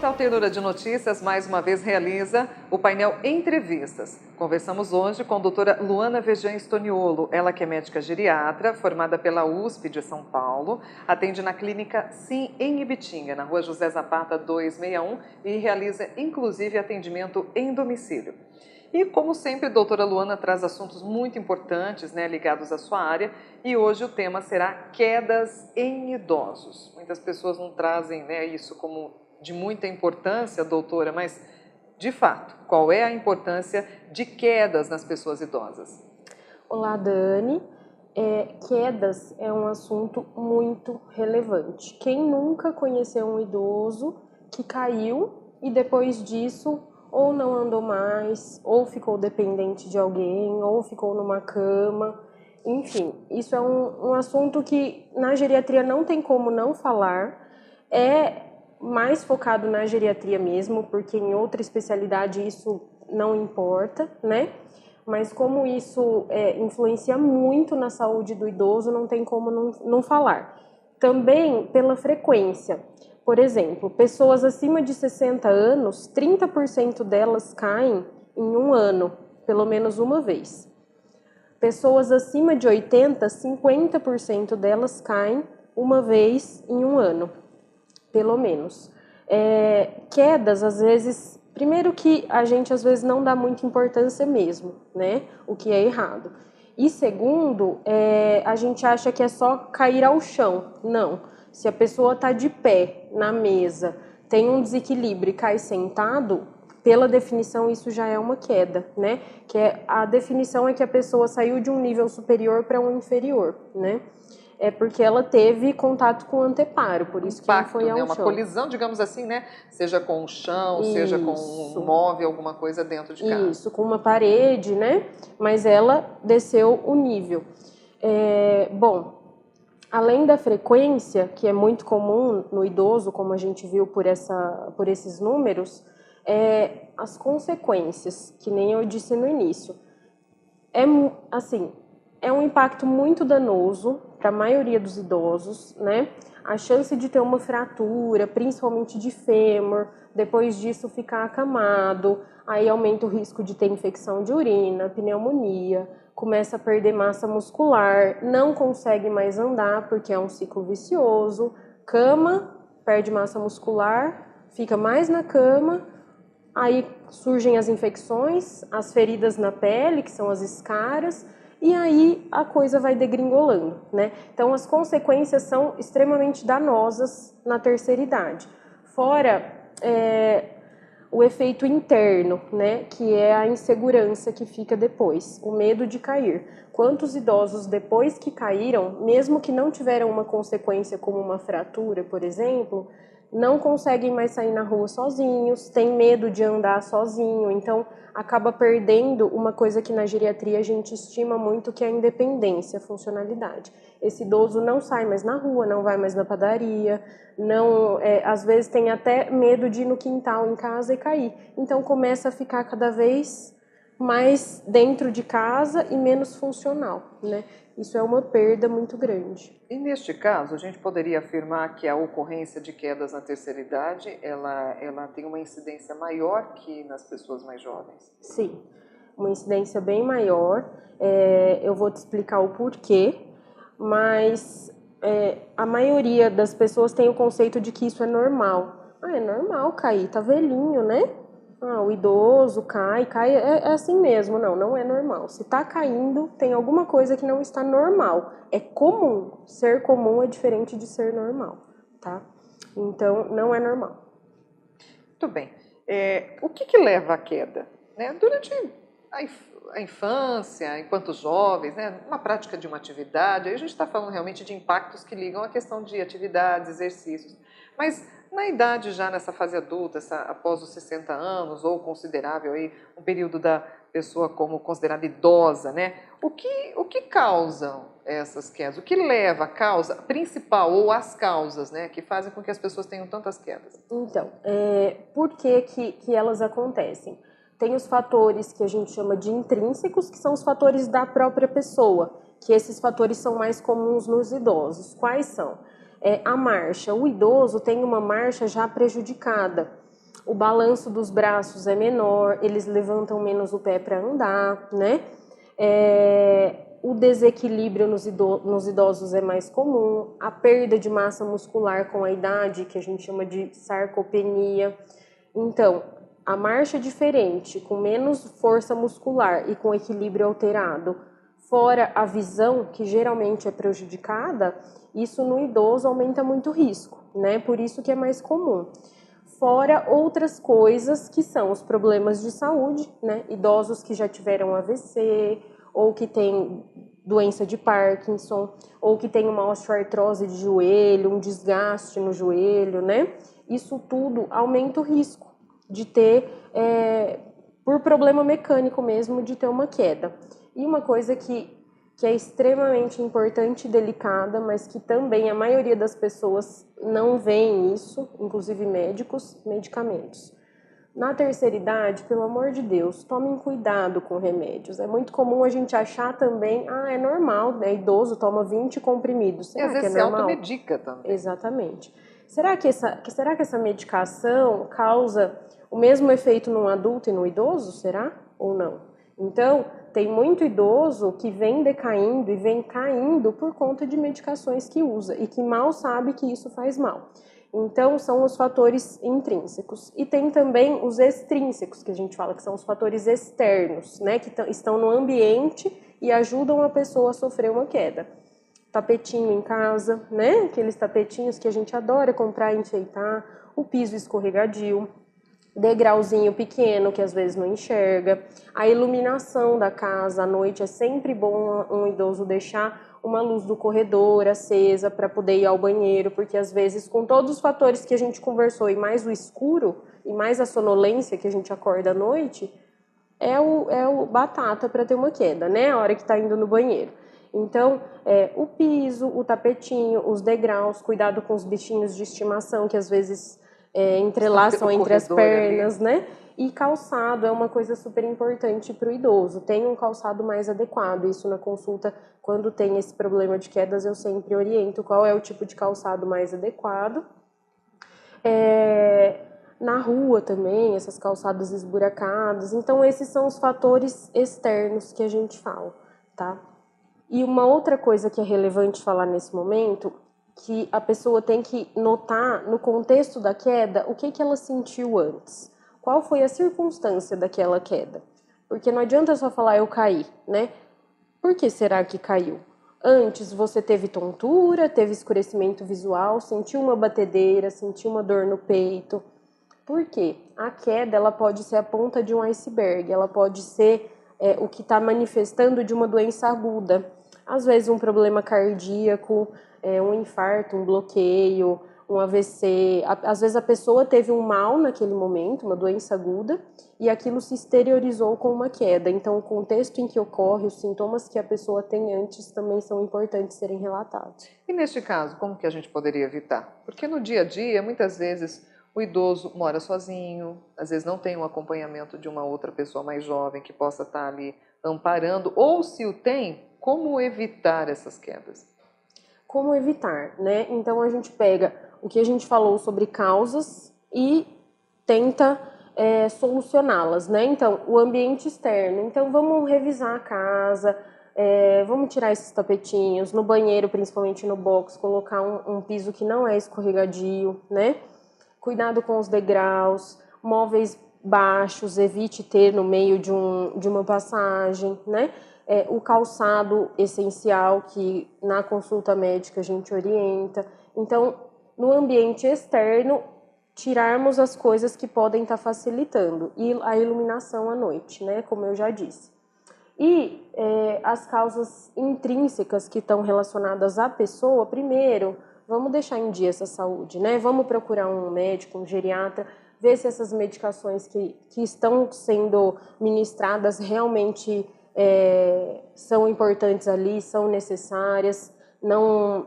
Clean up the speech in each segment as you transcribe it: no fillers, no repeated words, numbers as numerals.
Portal Ternura de Notícias mais uma vez realiza o painel Entrevistas. Conversamos hoje com a doutora Luana Vejan Stoniolo, ela que é médica geriatra, formada pela USP de São Paulo, atende na clínica Sim em Ibitinga, na rua José Zapata 261 e realiza inclusive atendimento em domicílio. E como sempre, a doutora Luana traz assuntos muito importantes, ligados à sua área, e hoje o tema será quedas em idosos. Muitas pessoas não trazem isso como de muita importância, doutora, mas, de fato, qual é a importância de quedas nas pessoas idosas? Olá, Dani. Quedas é um assunto muito relevante. Quem nunca conheceu um idoso que caiu e depois disso ou não andou mais, ou ficou dependente de alguém, ou ficou numa cama. Enfim, isso é um assunto que na geriatria não tem como não falar. É mais focado na geriatria mesmo, porque em outra especialidade isso não importa, né? Mas como isso influencia muito na saúde do idoso, não tem como não falar. Também pela frequência. Por exemplo, pessoas acima de 60 anos, 30% delas caem em um ano, pelo menos uma vez. Pessoas acima de 80, 50% delas caem uma vez em um ano, pelo menos. Quedas, às vezes, primeiro que a gente às vezes não dá muita importância mesmo, né? O que é errado. E segundo, a gente acha que é só cair ao chão. Não. Se a pessoa está de pé na mesa, tem um desequilíbrio e cai sentado, pela definição isso já é uma queda, né? A definição é que a pessoa saiu de um nível superior para um inferior, né? É porque ela teve contato com o anteparo, por isso Impacto, que não foi ao uma chão. colisão, digamos assim, seja com o chão, seja com um móvel, alguma coisa dentro de casa. Isso, com uma parede, né? Mas ela desceu o nível. Bom, além da frequência, que é muito comum no idoso, como a gente viu por esses números, as consequências, que nem eu disse no início. É um impacto muito danoso para a maioria dos idosos, né? A chance de ter uma fratura, principalmente de fêmur, depois disso ficar acamado, aí aumenta o risco de ter infecção de urina, pneumonia, começa a perder massa muscular, não consegue mais andar porque é um ciclo vicioso, cama, perde massa muscular, fica mais na cama, aí surgem as infecções, as feridas na pele, que são as escaras, e aí a coisa vai degringolando, né? Então as consequências são extremamente danosas na terceira idade. Fora o efeito interno, né? Que é a insegurança que fica depois, o medo de cair. Quantos idosos depois que caíram, mesmo que não tiveram uma consequência como uma fratura, por exemplo, não conseguem mais sair na rua sozinhos, têm medo de andar sozinho, então acaba perdendo uma coisa que na geriatria a gente estima muito, que é a independência, a funcionalidade. Esse idoso não sai mais na rua, não vai mais na padaria, às vezes tem até medo de ir no quintal em casa e cair. Então começa a ficar cada vez mais dentro de casa e menos funcional, né? Isso é uma perda muito grande. E neste caso, a gente poderia afirmar que a ocorrência de quedas na terceira idade, ela tem uma incidência maior que nas pessoas mais jovens? Sim, uma incidência bem maior. Eu vou te explicar o porquê, mas a maioria das pessoas tem o conceito de que isso é normal. É normal cair, tá velhinho, né? O idoso cai, é assim mesmo. Não é normal. Se tá caindo, tem alguma coisa que não está normal. É comum. Ser comum é diferente de ser normal, tá? Então, não é normal. Muito bem. O que leva à queda? Durante a infância, enquanto jovens, uma prática de uma atividade, aí a gente está falando realmente de impactos que ligam à questão de atividades, exercícios. Mas na idade já, nessa fase adulta, após os 60 anos, ou considerável aí, um período da pessoa como considerada idosa, o que causam essas quedas? O que leva a causa principal ou as causas, que fazem com que as pessoas tenham tantas quedas? Então, por que elas acontecem? Tem os fatores que a gente chama de intrínsecos, que são os fatores da própria pessoa, que esses fatores são mais comuns nos idosos. Quais são? A marcha. O idoso tem uma marcha já prejudicada. o balanço dos braços é menor, eles levantam menos o pé para andar, né? O desequilíbrio nos idosos é mais comum, a perda de massa muscular com a idade, que a gente chama de sarcopenia. Então, a marcha diferente, com menos força muscular e com equilíbrio alterado, fora a visão, que geralmente é prejudicada, isso no idoso aumenta muito o risco, né? Por isso que é mais comum. Fora outras coisas que são os problemas de saúde, né? Idosos que já tiveram AVC, ou que têm doença de Parkinson, ou que tem uma osteoartrose de joelho, um desgaste no joelho, né? Isso tudo aumenta o risco de ter, por problema mecânico mesmo, de ter uma queda. E uma coisa que é extremamente importante e delicada, mas que também a maioria das pessoas não veem isso, inclusive médicos, medicamentos. Na terceira idade, pelo amor de Deus, tomem cuidado com remédios. É muito comum a gente achar também, é normal, né? Idoso toma 20 comprimidos. Será que é normal? E às vezes se automedica também. Exatamente. Será que essa medicação causa o mesmo efeito num adulto e no idoso? Será? Ou não? Então, tem muito idoso que vem decaindo e vem caindo por conta de medicações que usa e que mal sabe que isso faz mal. Então, são os fatores intrínsecos. E tem também os extrínsecos, que a gente fala que são os fatores externos, né, que estão no ambiente e ajudam a pessoa a sofrer uma queda. Tapetinho em casa, né, aqueles tapetinhos que a gente adora comprar e enfeitar, o piso escorregadio, degrauzinho pequeno que às vezes não enxerga, a iluminação da casa à noite é sempre bom um idoso deixar uma luz do corredor acesa para poder ir ao banheiro, porque às vezes com todos os fatores que a gente conversou e mais o escuro e mais a sonolência que a gente acorda à noite, é o batata para ter uma queda, né, a hora que está indo no banheiro. Então, o piso, o tapetinho, os degraus, cuidado com os bichinhos de estimação que às vezes entrelaçam entre as pernas, ali, né? E calçado é uma coisa super importante para o idoso. Tem um calçado mais adequado. Isso na consulta, quando tem esse problema de quedas, eu sempre oriento qual é o tipo de calçado mais adequado. Na rua também, essas calçadas esburacadas. Então, esses são os fatores externos que a gente fala, tá? E uma outra coisa que é relevante falar nesse momento, que a pessoa tem que notar no contexto da queda o que ela sentiu antes. Qual foi a circunstância daquela queda? Porque não adianta só falar eu caí, né? Por que será que caiu? Antes você teve tontura, teve escurecimento visual, sentiu uma batedeira, sentiu uma dor no peito. Por quê? A queda ela pode ser a ponta de um iceberg, ela pode ser o que está manifestando de uma doença aguda. Às vezes um problema cardíaco, um infarto, um bloqueio, um AVC. Às vezes a pessoa teve um mal naquele momento, uma doença aguda, e aquilo se exteriorizou com uma queda. Então, o contexto em que ocorre, os sintomas que a pessoa tem antes também são importantes serem relatados. E neste caso, como que a gente poderia evitar? Porque no dia a dia, muitas vezes, o idoso mora sozinho, às vezes não tem um acompanhamento de uma outra pessoa mais jovem que possa estar ali amparando, ou se o tem, como evitar essas quedas? Como evitar, né? Então a gente pega o que a gente falou sobre causas e tenta solucioná-las, né? Então, o ambiente externo. Então, vamos revisar a casa, vamos tirar esses tapetinhos, no banheiro, principalmente no box, colocar um piso que não é escorregadio, né? Cuidado com os degraus, móveis baixos, evite ter no meio de uma passagem, né? O calçado essencial que na consulta médica a gente orienta. Então, no ambiente externo, tirarmos as coisas que podem estar facilitando e a iluminação à noite, né? Como eu já disse. E as causas intrínsecas que estão relacionadas à pessoa, primeiro, vamos deixar em dia essa saúde, né? Vamos procurar um médico, um geriatra, ver se essas medicações que estão sendo ministradas realmente são importantes ali, são necessárias, não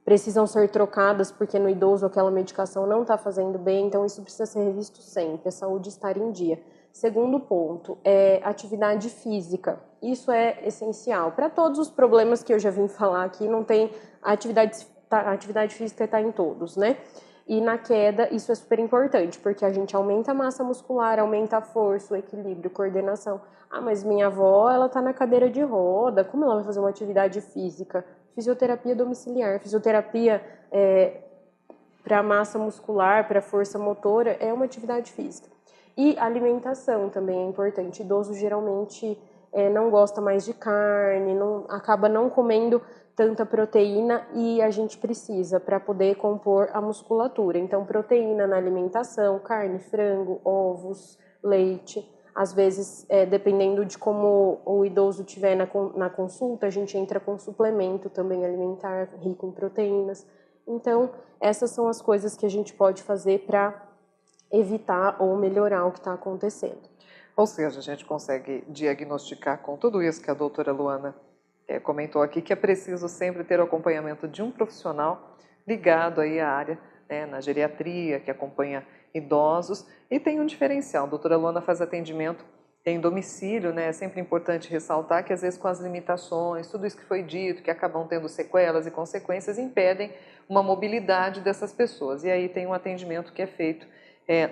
precisam ser trocadas porque no idoso aquela medicação não está fazendo bem, então isso precisa ser revisto sempre, a saúde estar em dia. Segundo ponto, atividade física. Isso é essencial. Para todos os problemas que eu já vim falar aqui, não tem a atividade física está em todos, né? E na queda, isso é super importante, porque a gente aumenta a massa muscular, aumenta a força, o equilíbrio, coordenação. Ah, mas minha avó, ela tá na cadeira de roda, como ela vai fazer uma atividade física? Fisioterapia domiciliar, fisioterapia para massa muscular, para força motora, é uma atividade física. E alimentação também é importante. Idoso geralmente não gosta mais de carne, acaba não comendo tanta proteína e a gente precisa para poder compor a musculatura. Então, proteína na alimentação, carne, frango, ovos, leite. Às vezes, dependendo de como o idoso estiver na consulta, a gente entra com suplemento também alimentar, rico em proteínas. Então, essas são as coisas que a gente pode fazer para evitar ou melhorar o que está acontecendo. Ou seja, a gente consegue diagnosticar com tudo isso que a doutora Luana comentou aqui, que é preciso sempre ter o acompanhamento de um profissional ligado aí à área, né, na geriatria, que acompanha idosos, e tem um diferencial. A doutora Luana faz atendimento em domicílio, né? É sempre importante ressaltar que às vezes com as limitações, tudo isso que foi dito, que acabam tendo sequelas e consequências, impedem uma mobilidade dessas pessoas. E aí tem um atendimento que é feito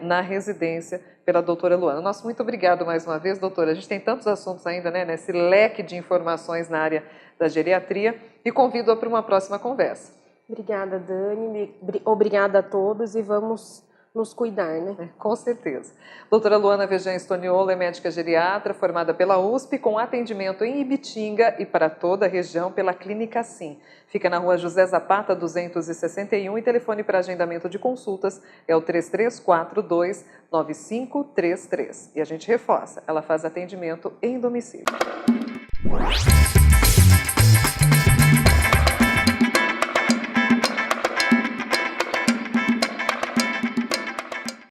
na residência pela doutora Luana. Nossa, muito obrigado mais uma vez, doutora. A gente tem tantos assuntos ainda, né, nesse leque de informações na área da geriatria, e convido-a para uma próxima conversa. Obrigada, Dani. Obrigada a todos e vamos nos cuidar, né? Com certeza. Doutora Luana Vejan Stoniolo é médica geriatra, formada pela USP, com atendimento em Ibitinga e para toda a região pela Clínica Sim. Fica na rua José Zapata, 261, e telefone para agendamento de consultas é o 3342-9533. E a gente reforça, ela faz atendimento em domicílio.